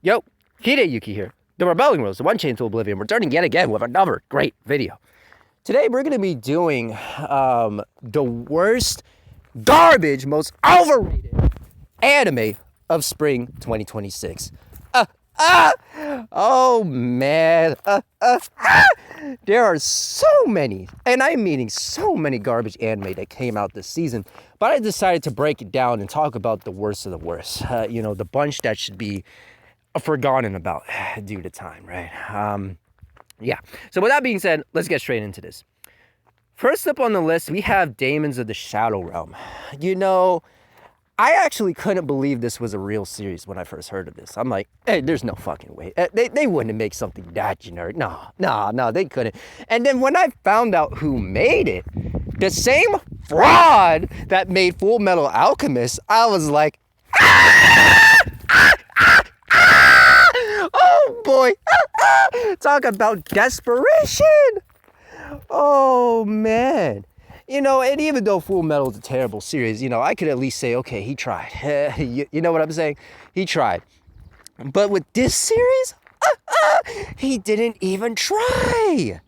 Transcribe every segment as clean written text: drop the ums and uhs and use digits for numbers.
Yo, Hideyuki here. The Rebelling Rose, the One Chain to Oblivion, returning yet again with another great video. Today we're going to be doing the worst, garbage, most overrated anime of spring 2026. Oh man. There are so many, and I'm meaning so many garbage anime that came out this season, but I decided to break it down and talk about the worst of the worst. The bunch that should be forgotten about due to time, right? Yeah. So with that being said, let's get straight into this. First up on the list, we have Daemons of the Shadow Realm. I actually couldn't believe this was a real series when I first heard of this. I'm like, hey, there's no fucking way. They wouldn't make something that generic. No, they couldn't. And then when I found out who made it, the same fraud that made Full Metal Alchemist, I was like, oh boy, talk about desperation. Oh man. And even though Full Metal is a terrible series, I could at least say, okay, he tried. You know what I'm saying? He tried. But with this series, he didn't even try.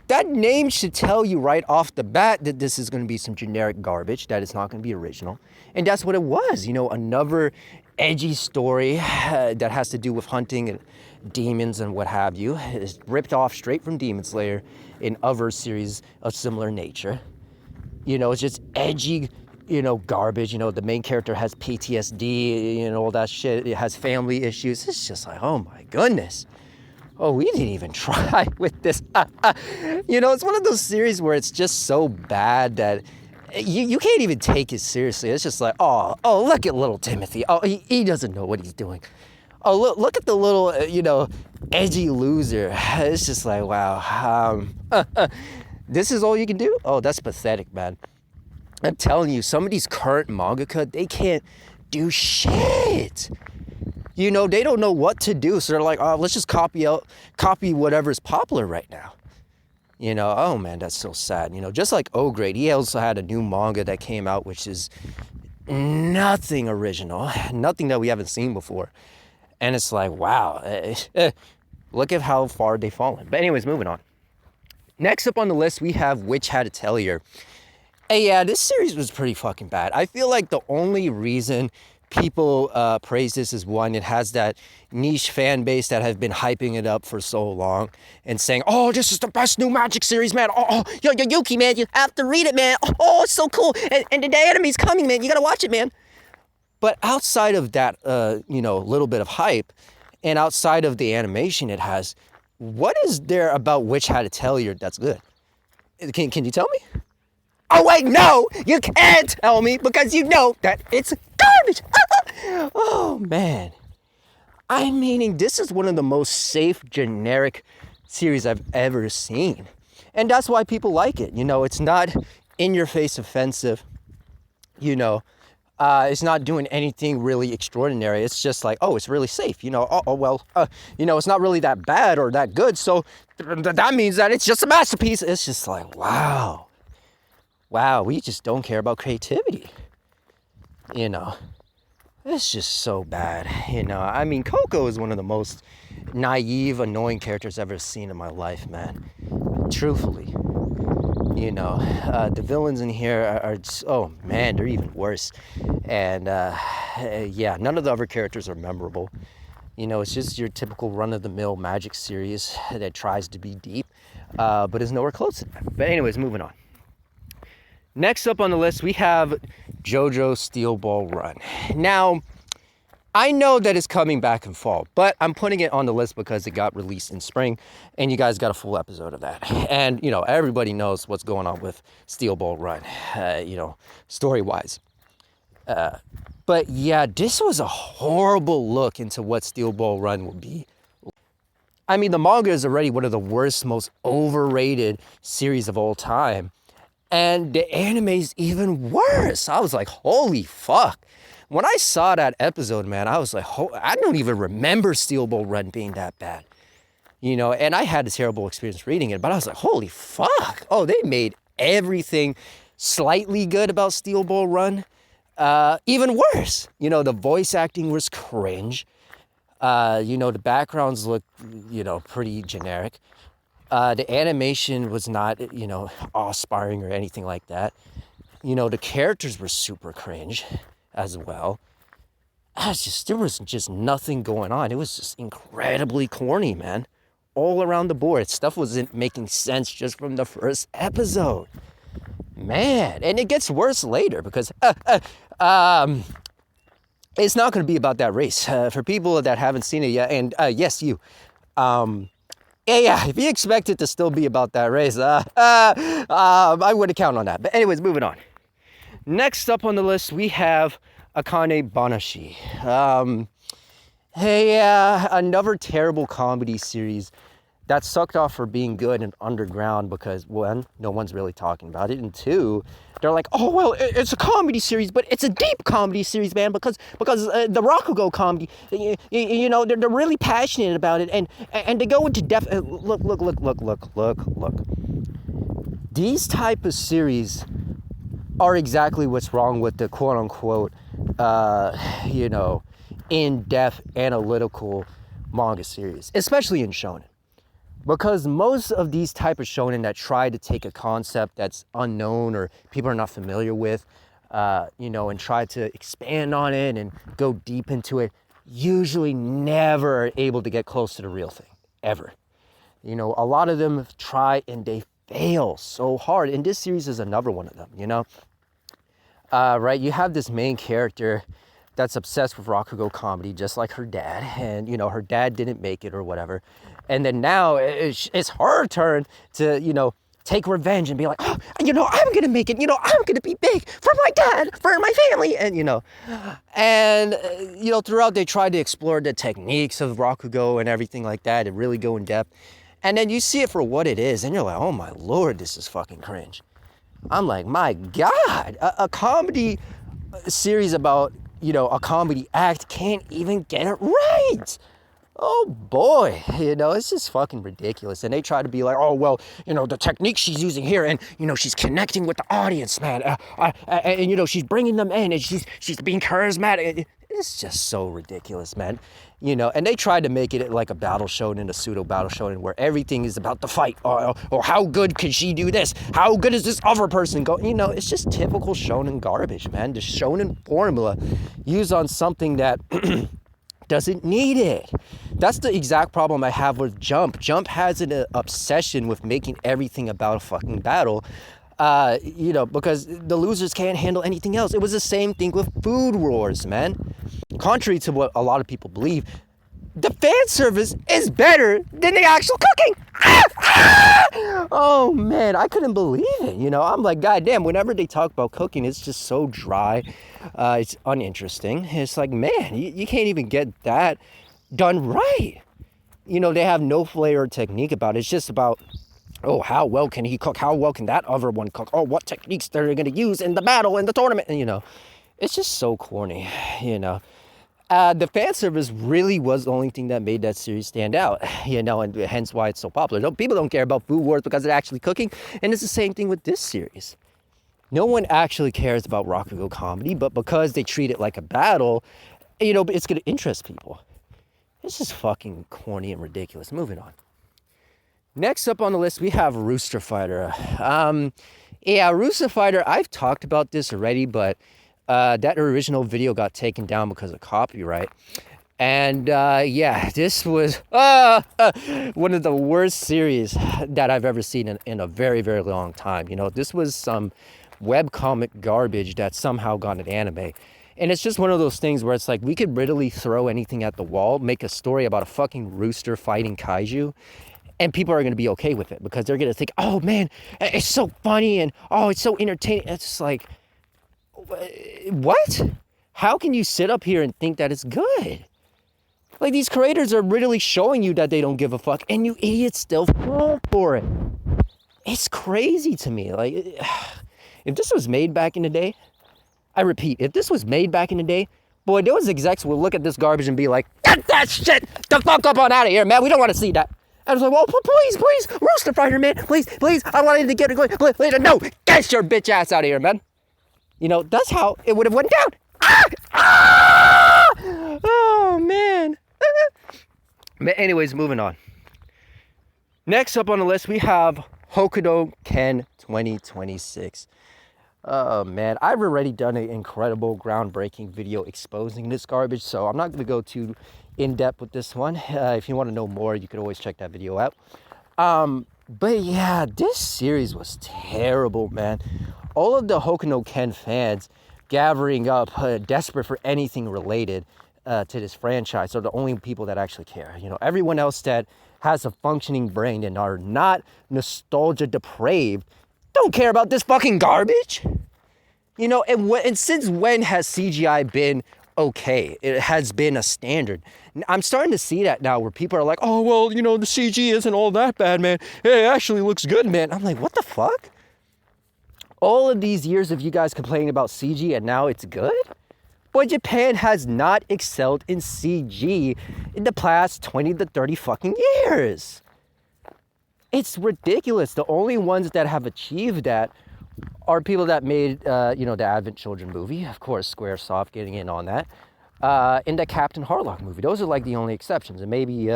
That name should tell you right off the bat that this is going to be some generic garbage, that it's not going to be original. And that's what it was. Another edgy story that has to do with hunting and demons and what have you. It's ripped off straight from Demon Slayer in other series of similar nature. It's just edgy, garbage. The main character has PTSD, all that shit. It has family issues. It's just like, oh my goodness. Oh, we didn't even try with this. It's one of those series where it's just so bad that you can't even take it seriously. It's just like, oh, look at little Timothy. Oh, he doesn't know what he's doing. Oh, look at the little, edgy loser. It's just like, wow. This is all you can do? Oh, that's pathetic, man. I'm telling you, some of these current mangaka, they can't do shit. They don't know what to do. So they're like, oh, let's just copy whatever's popular right now. Oh man, that's so sad. Just like O-Grade, he also had a new manga that came out, which is nothing original, nothing that we haven't seen before. And it's like, wow, look at how far they've fallen. But anyways, moving on. Next up on the list, we have Hat Atelier. Hey, yeah, this series was pretty fucking bad. I feel like the only reason people praise this is, one, it has that niche fan base that have been hyping it up for so long and saying, oh, this is the best new magic series, man. Oh, yo, Yuki, man, you have to read it, man. Oh, it's so cool. And the anime's coming, man. You gotta watch it, man. But outside of that, little bit of hype, and outside of the animation it has, what is there about Hat Atelier that's good? Can you tell me? Oh, wait, no, you can't tell me because you know that it's garbage. Oh, man. I'm meaning this is one of the most safe, generic series I've ever seen. And that's why people like it. It's not in-your-face offensive, it's not doing anything really extraordinary. It's just like, oh, it's really safe. It's not really that bad or that good. So that means that it's just a masterpiece. It's just like, wow, we just don't care about creativity. It's just so bad. Coco is one of the most naive, annoying characters I've ever seen in my life, man. Truthfully. The villains in here are just, oh man, they're even worse. And yeah, none of the other characters are memorable. It's just your typical run-of-the-mill magic series that tries to be deep, but is nowhere close to that. But anyways, moving on. Next up on the list, we have Jojo Steel Ball Run. Now, I know that it's coming back in fall, but I'm putting it on the list because it got released in spring, and you guys got a full episode of that. And, everybody knows what's going on with Steel Ball Run, story-wise. But yeah, this was a horrible look into what Steel Ball Run will be. The manga is already one of the worst, most overrated series of all time. And the anime's even worse. I was like, holy fuck. When I saw that episode, man, I was like, I don't even remember Steel Ball Run being that bad. And I had a terrible experience reading it, but I was like, holy fuck. Oh, they made everything slightly good about Steel Ball Run even worse. The voice acting was cringe. You know, the backgrounds look, you know, pretty generic. The animation was not, you know, awe-inspiring or anything like that. You know, the characters were super cringe as well. There was just nothing going on. It was just incredibly corny, man. All around the board. Stuff wasn't making sense just from the first episode. Man, and it gets worse later because it's not going to be about that race. For people that haven't seen it yet, and yes, you. If you expect it to still be about that race, I wouldn't count on that. But anyways, moving on. Next up on the list, we have Akane Banashi. Another terrible comedy series that sucked off for being good and underground because, one, no one's really talking about it, and two, they're like, oh, well, it's a comedy series, but it's a deep comedy series, man, because the Rakugo comedy, you know, they're really passionate about it, and they go into depth. Look. These type of series are exactly what's wrong with the quote-unquote, you know, in-depth analytical manga series, especially in shonen. Because most of these type of shonen that try to take a concept that's unknown or people are not familiar with, you know, and try to expand on it and go deep into it, usually never are able to get close to the real thing, ever. You know, a lot of them try and they fail so hard, and this series is another one of them, you know? Right, you have this main character that's obsessed with Rakugo comedy, just like her dad, and, you know, her dad didn't make it or whatever. And then now it's her turn to, you know, take revenge and be like, oh, you know, I'm going to make it, you know, I'm going to be big for my dad, for my family, and, you know. And, you know, throughout they tried to explore the techniques of Rakugo and everything like that and really go in depth. And then you see it for what it is, and you're like, oh my Lord, this is fucking cringe. I'm like, my God, a comedy series about, you know, a comedy act can't even get it right. Oh boy, you know, it's just fucking ridiculous. And they try to be like, oh, well, you know, the technique she's using here, and, you know, she's connecting with the audience, man. And, you know, she's bringing them in, and she's being charismatic. It's just so ridiculous, man. You know, and they tried to make it like a battle shonen, a pseudo battle shonen, where everything is about the fight. Or how good can she do this? How good is this other person go? You know, it's just typical shonen garbage, man. The shonen formula used on something that doesn't need it. That's the exact problem I have with Jump. Jump has an obsession with making everything about a fucking battle. You know, because the losers can't handle anything else. It was the same thing with Food Wars, man. Contrary to what a lot of people believe, the fan service is better than the actual cooking. Oh man, I couldn't believe it. You know, I'm like, goddamn, whenever they talk about cooking, it's just so dry. It's uninteresting. It's like, man, you can't even get that done right. You know, they have no flair or technique about it. It's just about, oh, how well can he cook? How well can that other one cook? Oh, what techniques they're going to use in the battle, in the tournament? And, you know, it's just so corny, you know. The fan service really was the only thing that made that series stand out, you know, and hence why it's so popular. People don't care about Food Wars because they're actually cooking, and it's the same thing with this series. No one actually cares about Rakugo comedy, but because they treat it like a battle, you know, it's going to interest people. It's just fucking corny and ridiculous. Moving on. Next up on the list, we have Rooster Fighter. Rooster Fighter, I've talked about this already, but that original video got taken down because of copyright. And this was one of the worst series that I've ever seen in a very, very long time. You know, this was some webcomic garbage that somehow got an anime. And it's just one of those things where it's like, we could literally throw anything at the wall, make a story about a fucking rooster fighting kaiju, and people are going to be okay with it because they're going to think, oh man, it's so funny and oh, it's so entertaining. It's just like, what? How can you sit up here and think that it's good? Like, these creators are really showing you that they don't give a fuck, and you idiots still fall for it. It's crazy to me. Like, if this was made back in the day, I repeat, if this was made back in the day, boy, those execs will look at this garbage and be like, get that shit the fuck up on out of here, man. We don't want to see that. I was like, well, please, Rooster Fighter, man. Please, I wanted to get it going. Please, no, get your bitch ass out of here, man. You know, that's how it would have went down. Oh, man. But anyways, moving on. Next up on the list, we have Hokuto No Ken 2026. Oh man, I've already done an incredible, groundbreaking video exposing this garbage, so I'm not going to go too in-depth with this one. If you want to know more, you could always check that video out. But yeah, this series was terrible, man. All of the Hokuto No Ken fans gathering up, desperate for anything related to this franchise are the only people that actually care. You know, everyone else that has a functioning brain and are not nostalgia depraved don't care about this fucking garbage. You know, and since when has CGI been okay? It has been a standard. I'm starting to see that now where people are like, oh, well, you know, the CG isn't all that bad, man. It actually looks good, man. I'm like, what the fuck? All of these years of you guys complaining about CG and now it's good? Boy, Japan has not excelled in CG in the past 20 to 30 fucking years. It's ridiculous. The only ones that have achieved that are people that made, you know, the Advent Children movie. Of course, Squaresoft getting in on that. In the Captain Harlock movie. Those are like the only exceptions. And maybe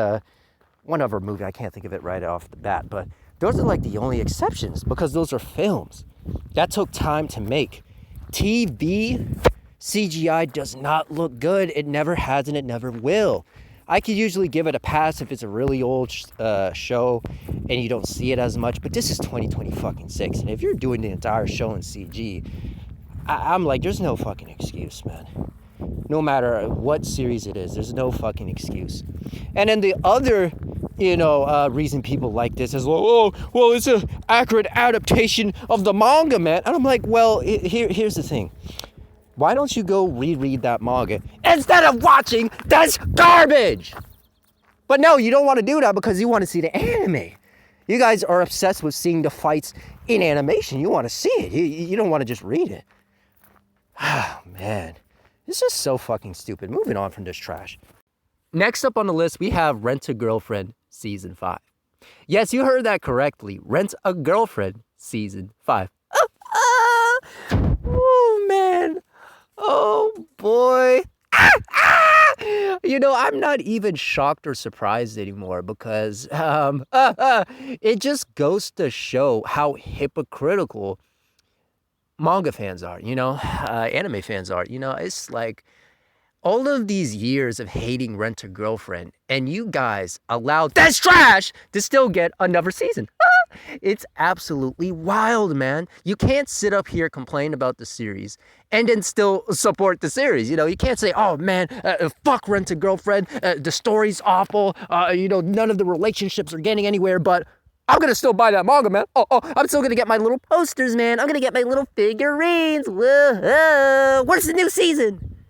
one other movie, I can't think of it right off the bat. But those are like the only exceptions because those are films. That took time to make. TV CGI does not look good. It never has and it never will. I could usually give it a pass if it's a really old show and you don't see it as much, but this is 2026, and if you're doing the entire show in CG, I'm like, there's no fucking excuse, man. No matter what series it is, there's no fucking excuse. And then the other, you know, reason people like this is, oh, well, it's an accurate adaptation of the manga, man. And I'm like, well, here's the thing. Why don't you go reread that manga instead of watching this garbage? But no, you don't want to do that because you want to see the anime. You guys are obsessed with seeing the fights in animation. You want to see it. You don't want to just read it. Oh, man. This is so fucking stupid. Moving on from this trash. Next up on the list, we have Rent a Girlfriend Season 5. Yes, you heard that correctly. Rent a Girlfriend Season 5. Oh, man. Oh, boy. You know, I'm not even shocked or surprised anymore because it just goes to show how hypocritical manga fans are, you know, anime fans are. You know, it's like all of these years of hating Rent a Girlfriend and you guys allowed this trash to still get another season. It's absolutely wild, man. You can't sit up here, complain about the series, and then still support the series. You know, you can't say, oh, man, fuck Rent a Girlfriend. The story's awful. You know, none of the relationships are getting anywhere, but I'm going to still buy that manga, man. Oh, I'm still going to get my little posters, man. I'm going to get my little figurines. Whoa, where's the new season?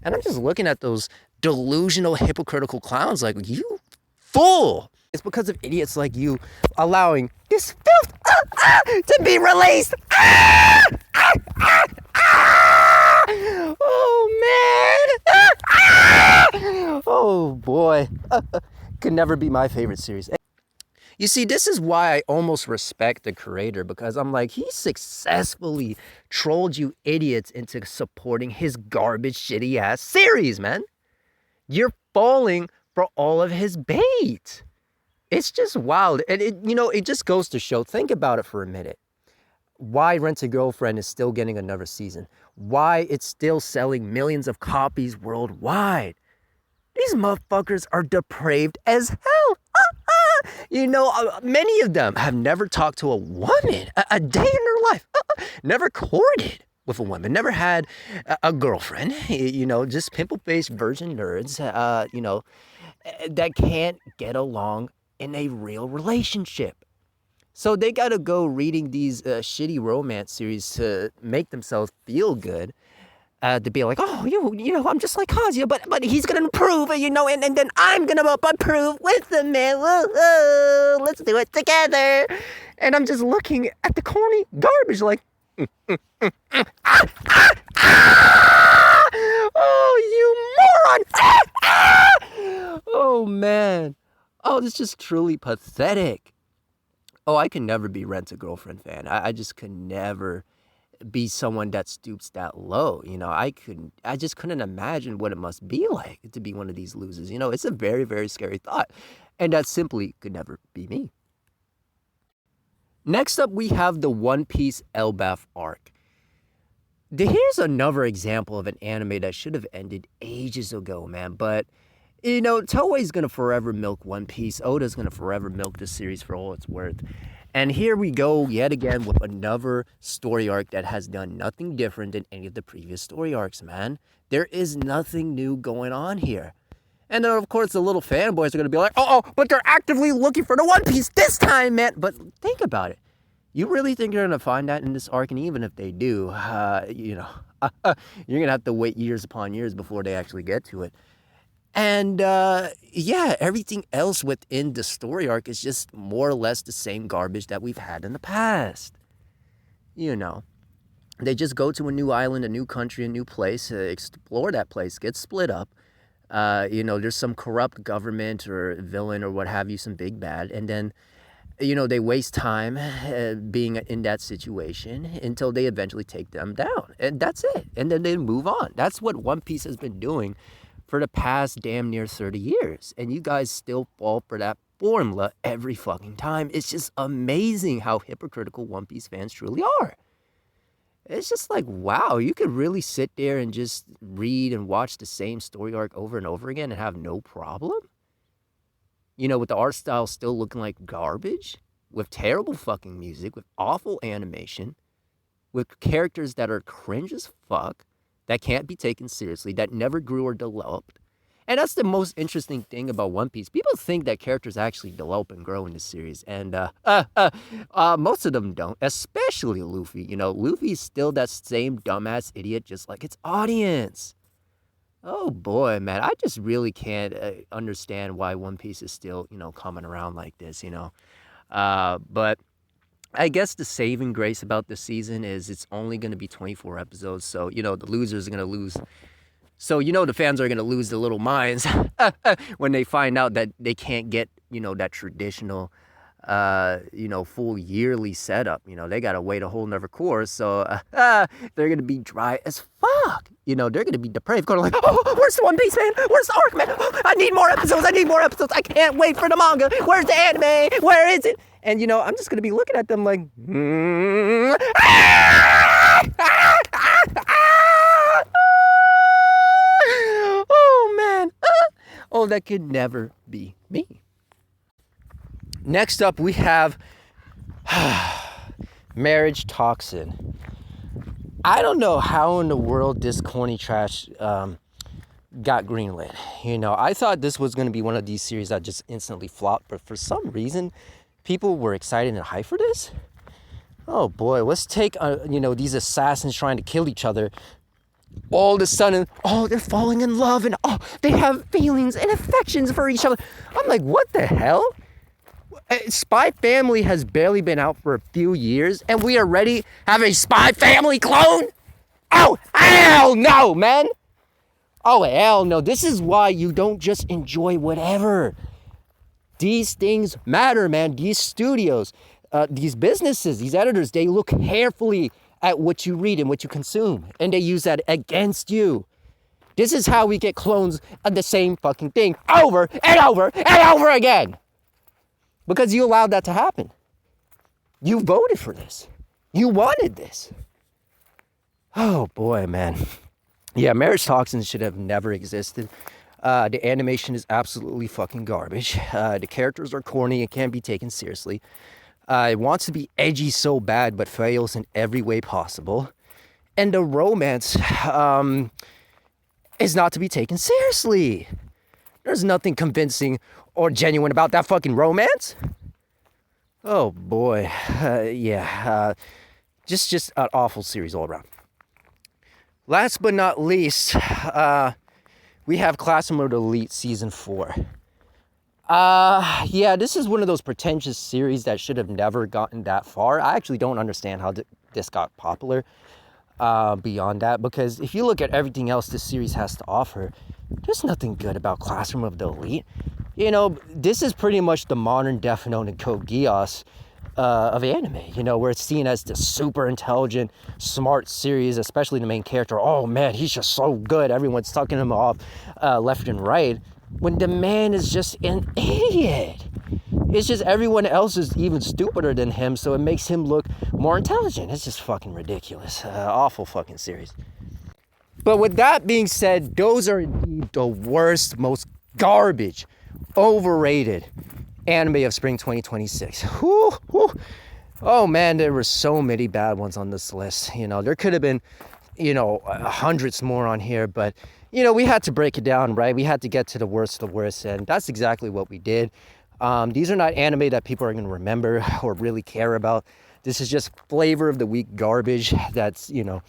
And I'm just looking at those delusional, hypocritical clowns like, you fool. It's because of idiots like you allowing this filth to be released. Oh, man. Oh, boy. Could never be my favorite series. You see, this is why I almost respect the creator, because I'm like, he successfully trolled you idiots into supporting his garbage, shitty-ass series, man. You're falling for all of his bait. It's just wild. And, it just goes to show, think about it for a minute. Why Rent a Girlfriend is still getting another season. Why it's still selling millions of copies worldwide. These motherfuckers are depraved as hell. Many of them have never talked to a woman a day in their life. Never courted with a woman. Never had a girlfriend. Just pimple-faced virgin nerds, that can't get along in a real relationship. So they got to go reading these shitty romance series to make themselves feel good. To be like, oh, I'm just like Kazuya, but he's going to improve, and then I'm going to improve with him, man. Whoa, let's do it together. And I'm just looking at the corny garbage like, oh, you moron. Oh, man. Oh, this is just truly pathetic. Oh, I can never be Rent a Girlfriend fan. I just could never be someone that stoops that low. I just couldn't imagine what it must be like to be one of these losers. It's a very, very scary thought. And that simply could never be me. Next up, we have the One Piece Elbaph Arc. Here's another example of an anime that should have ended ages ago, man. But, Toei's going to forever milk One Piece. Oda's going to forever milk this series for all it's worth. And here we go yet again with another story arc that has done nothing different than any of the previous story arcs, man. There is nothing new going on here. And then, of course, the little fanboys are going to be like, but they're actively looking for the One Piece this time, man. But think about it. You really think you're going to find that in this arc? And even if they do, you're going to have to wait years upon years before they actually get to it. And, everything else within the story arc is just more or less the same garbage that we've had in the past. They just go to a new island, a new country, a new place, explore that place, get split up. There's some corrupt government or villain or what have you, some big bad. And then, they waste time being in that situation until they eventually take them down. And that's it. And then they move on. That's what One Piece has been doing for the past damn near 30 years. And you guys still fall for that formula every fucking time. It's just amazing how hypocritical One Piece fans truly are. It's just like, wow, you could really sit there and just read and watch the same story arc over and over again and have no problem? With the art style still looking like garbage, with terrible fucking music, with awful animation, with characters that are cringe as fuck, that can't be taken seriously, that never grew or developed. And that's the most interesting thing about One Piece. People think that characters actually develop and grow in this series, and most of them don't, especially Luffy. Luffy's still that same dumbass idiot just like its audience. Oh boy, man, I just really can't understand why One Piece is still, coming around like this, But I guess the saving grace about this season is it's only going to be 24 episodes, so, the losers are going to lose. So, the fans are going to lose their little minds when they find out that they can't get, that traditional, full yearly setup. They got to wait a whole nother course. So they're going to be dry as fuck. They're going to be depraved, going like, where's the One Piece, man? Where's the arc, man? I need more episodes. I can't wait for the manga. Where's the anime? Where is it? And, I'm just going to be looking at them like, oh, man. That could never be me. Next up, we have MarriageToxin. I don't know how in the world this corny trash got greenlit. I thought this was going to be one of these series that just instantly flopped, but for some reason, people were excited and hyped for this. Oh boy, let's take, these assassins trying to kill each other. All of a sudden, they're falling in love and they have feelings and affections for each other. I'm like, what the hell? Spy Family has barely been out for a few years, and we already have a Spy Family clone? Oh, hell no, man. Oh, hell no. This is why you don't just enjoy whatever. These things matter, man. These studios, these businesses, these editors, they look carefully at what you read and what you consume, and they use that against you. This is how we get clones of the same fucking thing over and over and over again. Because you allowed that to happen. You voted for this. You wanted this. Oh boy, man. Yeah, MarriageToxin should have never existed. The animation is absolutely fucking garbage. The characters are corny and can't be taken seriously. It wants to be edgy so bad, but fails in every way possible. And the romance is not to be taken seriously. There's nothing convincing or genuine about that fucking romance. Oh boy, just an awful series all around. Last but not least, we have Class Mode Elite Season 4. This is one of those pretentious series that should have never gotten that far. I actually don't understand how this got popular beyond that, because if you look at everything else this series has to offer, there's nothing good about Classroom of the Elite. This is pretty much the modern Death Note and Code Geass of anime, you know, where it's seen as this super intelligent, smart series, especially the main character. Oh man, he's just so good. Everyone's tucking him off left and right. When the man is just an idiot. It's just everyone else is even stupider than him, so it makes him look more intelligent. It's just fucking ridiculous. Awful fucking series. But with that being said, those are indeed the worst, most garbage, overrated anime of spring 2026. Whew, whew. Oh man, there were so many bad ones on this list. You know, there could have been, you know, hundreds more on here, but you know, we had to break it down, right? We had to get to the worst of the worst, and that's exactly what we did. These are not anime that people are going to remember or really care about. This is just flavor of the week garbage that's, you know,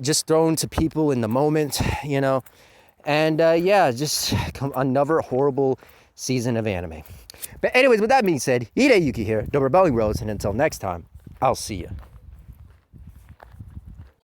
just thrown to people in the moment, you know. And yeah, just another horrible season of anime. But anyways, with that being said, Hideyuki here, the Rebelling Rose, and until next time, I'll see you.